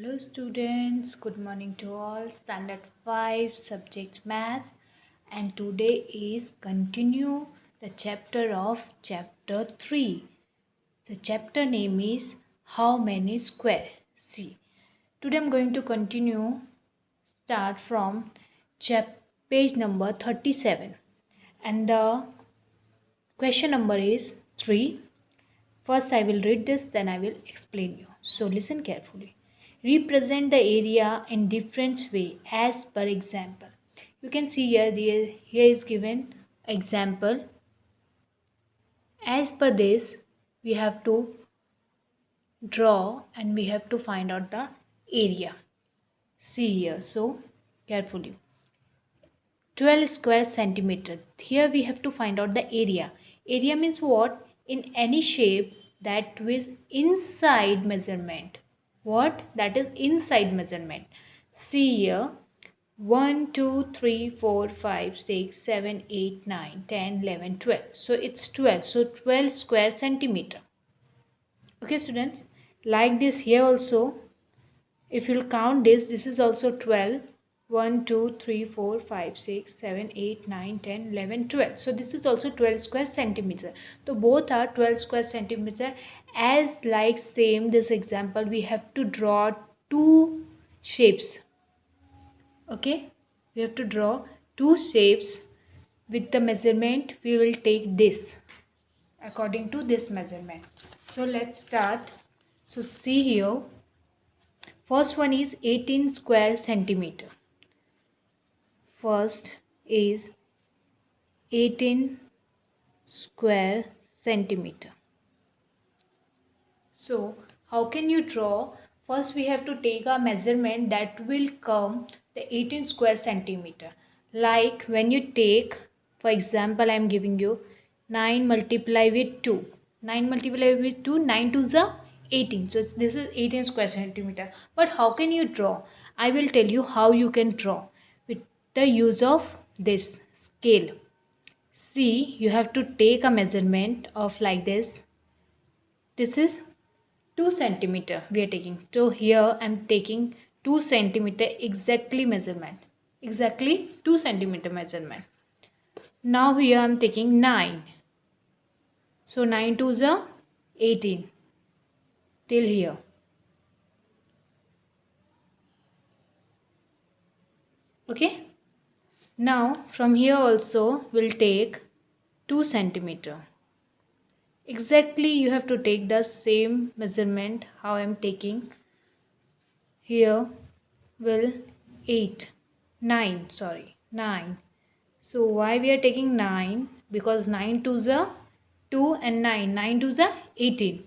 Hello students, good morning to all. Standard 5 subject maths, and today is continue the chapter of chapter 3. The chapter name is how many square. See, today I'm going to continue start from page number 37, and the question number is 3. First I will read this, then I will explain you. So listen carefully. Represent the area in different way as per example. You can see here is given example. As per this, we have to draw and we have to find out the area. See here, so carefully. 12 square centimeter. Here we have to find out the area. Area means what? In any shape that is inside measurement. What? That is inside measurement. See here. 1, 2, 3, 4, 5, 6, 7, 8, 9, 10, 11, 12. So it's 12. So 12 square centimeter. Okay students. Like this here also. If you'll count this, this is also 12. 1, 2, 3, 4, 5, 6, 7, 8, 9, 10, 11, 12. So this is also 12 square centimeter. So both are 12 square centimeter. As like same this example, we have to draw two shapes. Okay, we have to draw two shapes with the measurement. We will take this according to this measurement. So let's start. So see here. First one is 18 square centimeter. First is 18 square centimeter. So how can you draw? First we have to take a measurement that will come the 18 square centimeter. Like when you take, for example, I am giving you 9 multiply with 2. 9 multiply with 2, 9 to the 18. So this is 18 square centimeter. But how can you draw? I will tell you how you can draw with the use of this scale. See, you have to take a measurement of like this. This is 2 centimeter we are taking. So here I am taking 2 centimeter exactly measurement. Exactly 2 centimeter measurement. Now here I am taking 9. So 9 to the 18 till here. Okay. Now from here also we'll take 2 centimeter. Exactly you have to take the same measurement how I am taking. Here will 9. So why we are taking 9? Because 9 to the 2 and 9 to the 18.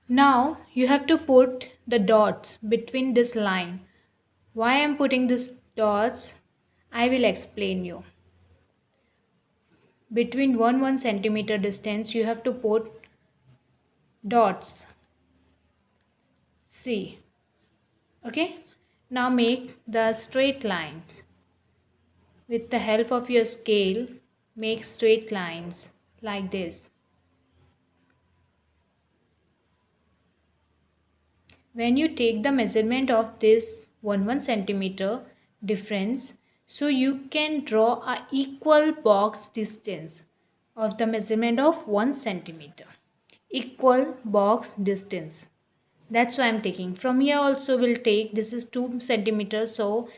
Now you have to put the dots between this line. Why I am putting this dots? I will explain you. Between 1 centimeter distance you have to put dots. See. Okay. Now make the straight lines. With the help of your scale, make straight lines like this. When you take the measurement of this 1 centimeter difference, so you can draw a equal box distance of the measurement of 1 centimeter. Equal box distance. That's why I'm taking. From here also we'll take, this is 2 centimeters. So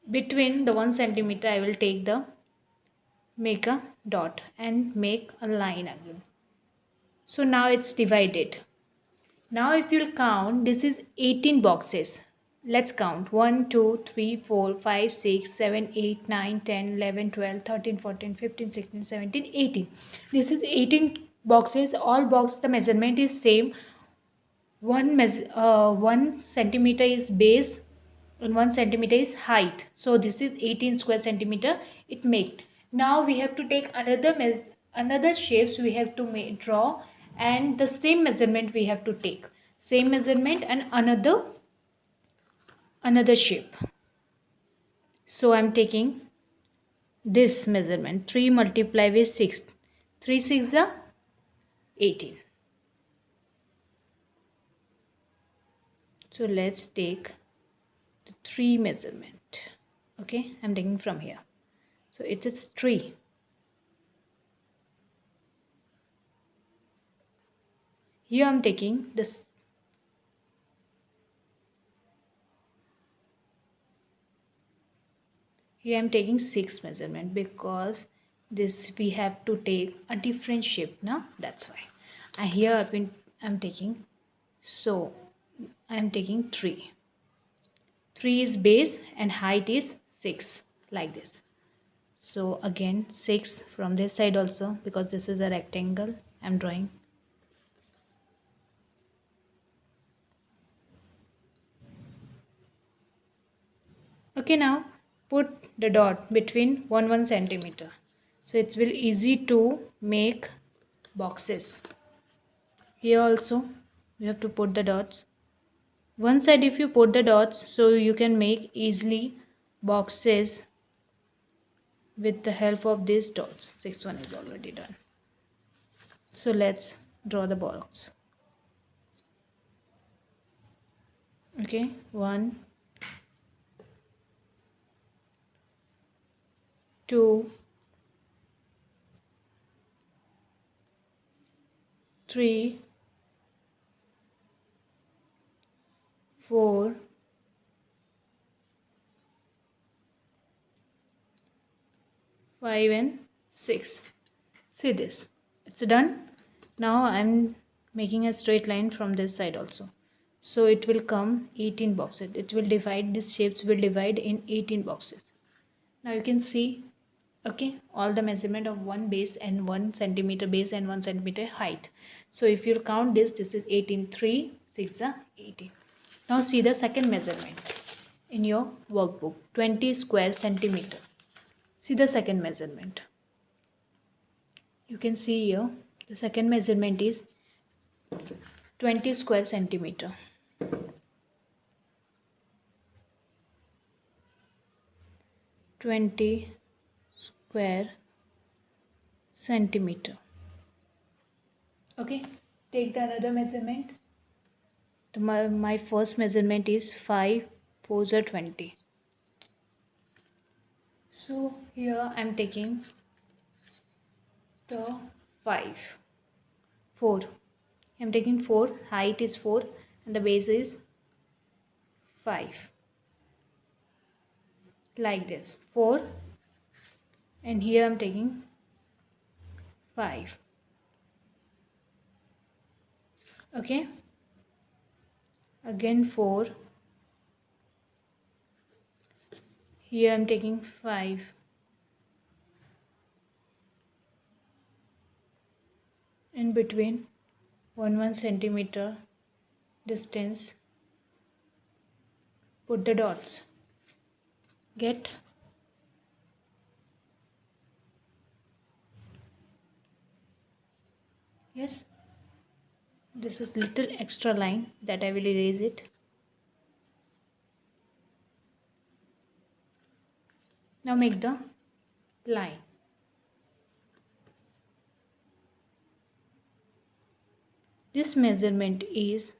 between the 1 centimeter I will take the, make a dot and make a line again. So now it's divided. Now if you'll count, this is 18 boxes. Let's count. 1, 2, 3, 4, 5, 6, 7, 8, 9, 10, 11, 12, 13, 14, 15, 16, 17, 18. This is 18 boxes. All boxes the measurement is same. 1 centimeter is base and 1 centimeter is height. So this is 18 square centimeter it made. Now we have to take another shapes we have to draw, and the same measurement we have to take. Same measurement and another shape. So I am taking this measurement. 3 multiply with 6. 3 6 are 18. So let's take the 3 measurement. Okay, I'm taking from here. So it is 3. Here I'm taking this. Here I'm taking 6 measurement because this we have to take a different shape now. That's why. And here I'm taking, so I'm taking 3. 3 is base and height is 6, like this. So again 6 from this side also, because this is a rectangle I'm drawing. Okay, now put the dot between 1 centimeter. So it will easy to make boxes. Here also you have to put the dots. One side if you put the dots, so you can make easily boxes with the help of these dots. 6th one is already done. So let's draw the box. Okay, 1, 2, 3, 4, 5 and 6. See this, it's done. Now I'm making a straight line from this side also. So it will come 18 boxes. It will divide, these shapes will divide in 18 boxes. Now you can see, okay, all the measurement of one base and 1 centimeter base and 1 centimeter height. So if you count this is 18, 3, 6 are 18. Now see the second measurement in your workbook, 20 square centimeter. See the second measurement. You can see here the second measurement is 20 square centimeter. 20 square centimeter. Okay, take the another measurement. My first measurement is 5, 4s are 20. So here I'm taking the 5, 4. I'm taking 4, height is 4 and the base is 5. Like this, 4, and here I'm taking 5. Okay, again 4, here I'm taking 5, in between 1 centimeter distance put the dots. Get? Yes, this is little extra line that I will erase it. Now make the line. This measurement is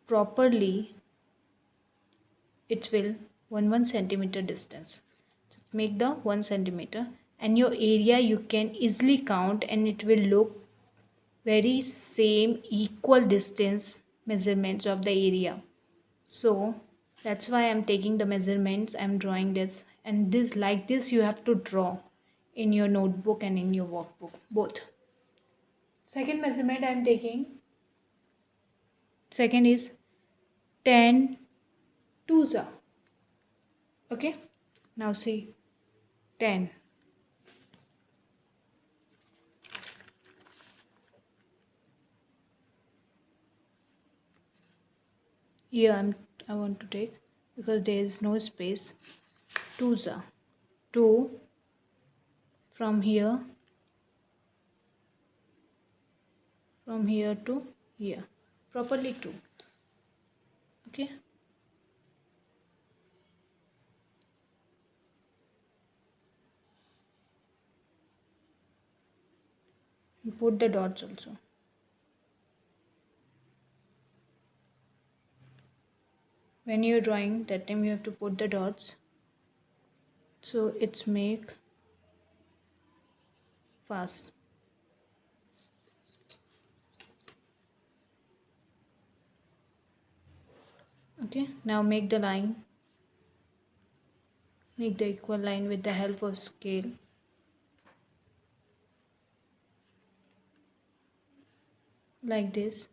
properly, it will 1 centimeter distance. Just make the 1 centimeter and your area you can easily count and it will look very same equal distance measurements of the area. So that's why I'm taking the measurements, I'm drawing this, and this like this you have to draw in your notebook and in your workbook both. Second measurement I'm taking, second is 10 twos are. Okay, now see 10. Here I want to take, because there is no space, 2s are 2 from here to here, properly 2. Okay, and put the dots also. when you're drawing, that time you have to put the dots, so it's make fast. Okay, now make the line, make the equal line with the help of scale. Like this.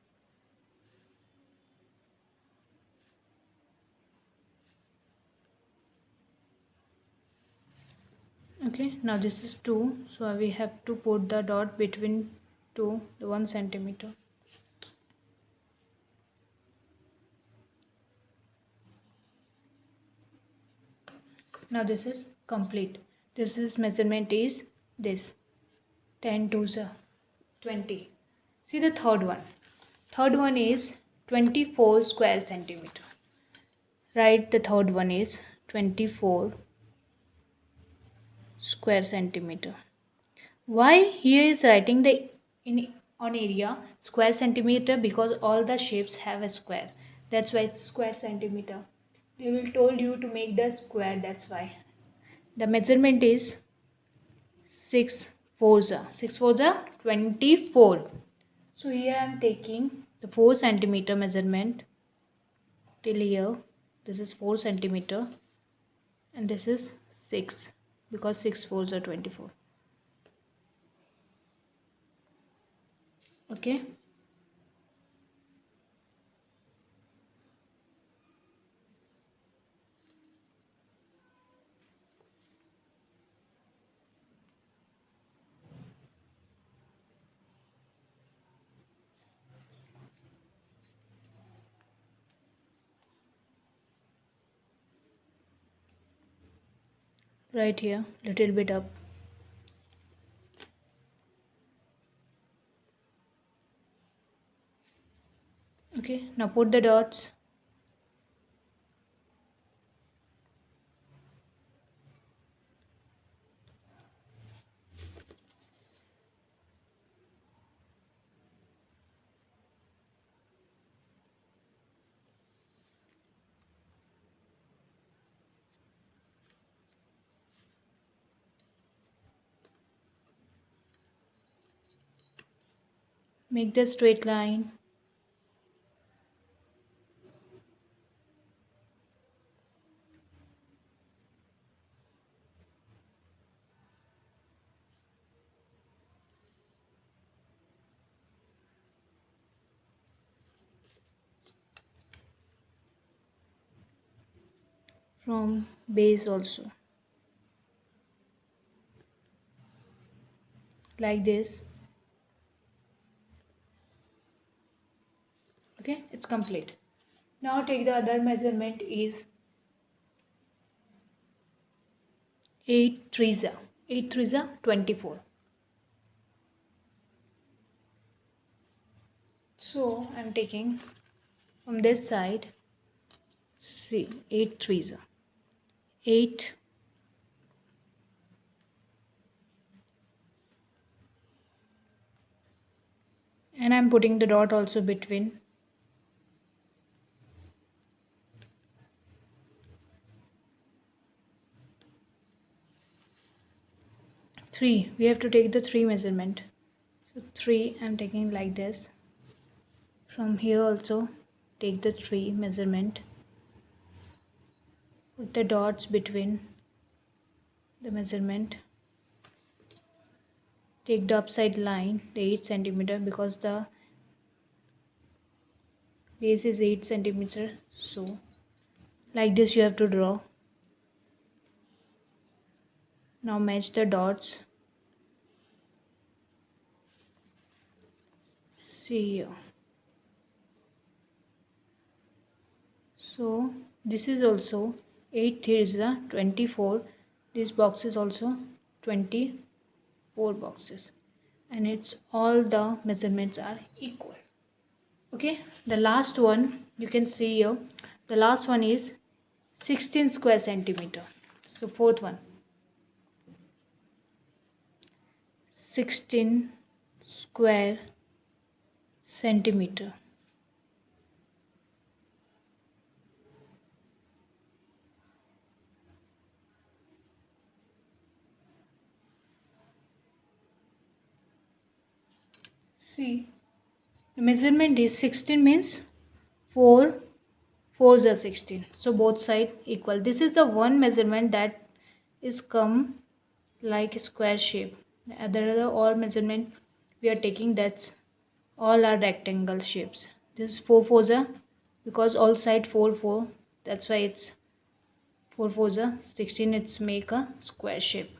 Okay, now this is 2, so we have to put the dot between 2, the 1 centimeter. Now this is complete. This is measurement is this 10 to the 20. See the third one. Third one is 24 square centimeter. Right, the third one is 24 square centimeter. Why here is writing the in on area square centimeter? Because all the shapes have a square. That's why it's square centimeter. They will told you to make the square. That's why the measurement is 6 fours are 24. So here I am taking the 4 centimeter measurement till here. This is 4 centimeter and this is 6, because 6 fours are 24. Okay. Right here, little bit up. Okay, now put the dots. Make the straight line. From base also. Like this. Okay, it's complete. Now take the other measurement is 8 threes are 24. So I'm taking from this side, see 8 threes are 8, and I'm putting the dot also between. Three, we have to take the 3 measurement. So 3 I'm taking like this. From here also take the 3 measurement. Put the dots between the measurement. Take the upside line, the 8 centimeter, because the base is 8 centimeter. So like this you have to draw. Now match the dots. See here. So this is also 8 here is the 24. This box is also 24 boxes, and it's all the measurements are equal. Okay, the last one you can see here. The last one is 16 square centimeter. So fourth one, 16 square centimeter. See, the measurement is 16 means 4 4s are 16. So both side equal. This is the one measurement that is come like square shape. The other all measurement we are taking, that's all are rectangle shapes. This is 4 4s are, because all side 4 4, that's why it's 4 4s are 16. It's make a square shape.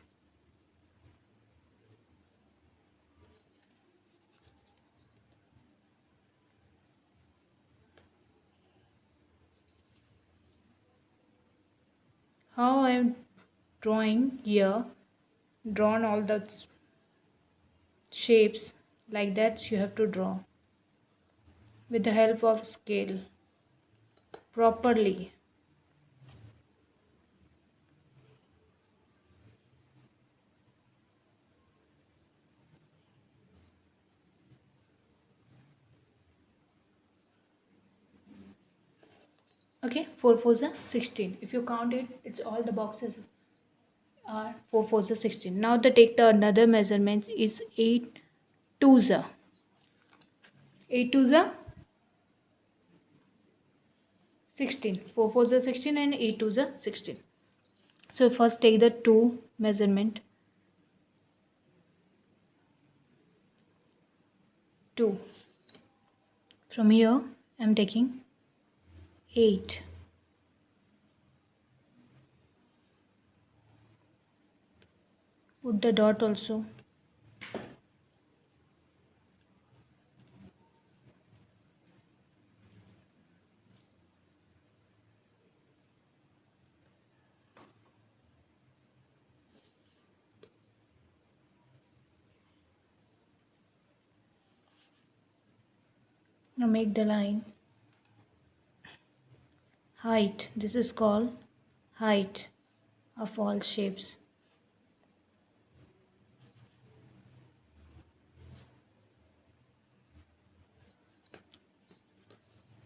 How I am drawing here, drawn all the shapes like that you have to draw with the help of scale properly. Okay, 4 4s are 16. If you count it, it's all the boxes are 4 4s are 16. Now take the another measurements is 8 2s are 8 2s are 16. 4 4s are 16 and 8 2s are 16. So first take the 2 measurement. 2. From here I am taking 8. Put the dot also. Now make the line. Height. This is called height of all shapes.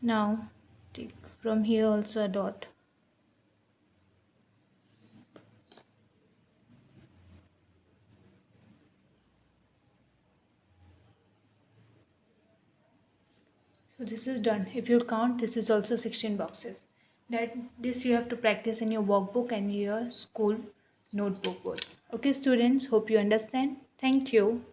Now take from here also a dot. So this is done. If you count, this is also 16 boxes. That this you have to practice in your workbook and your school notebook both. Okay students, hope you understand. Thank you.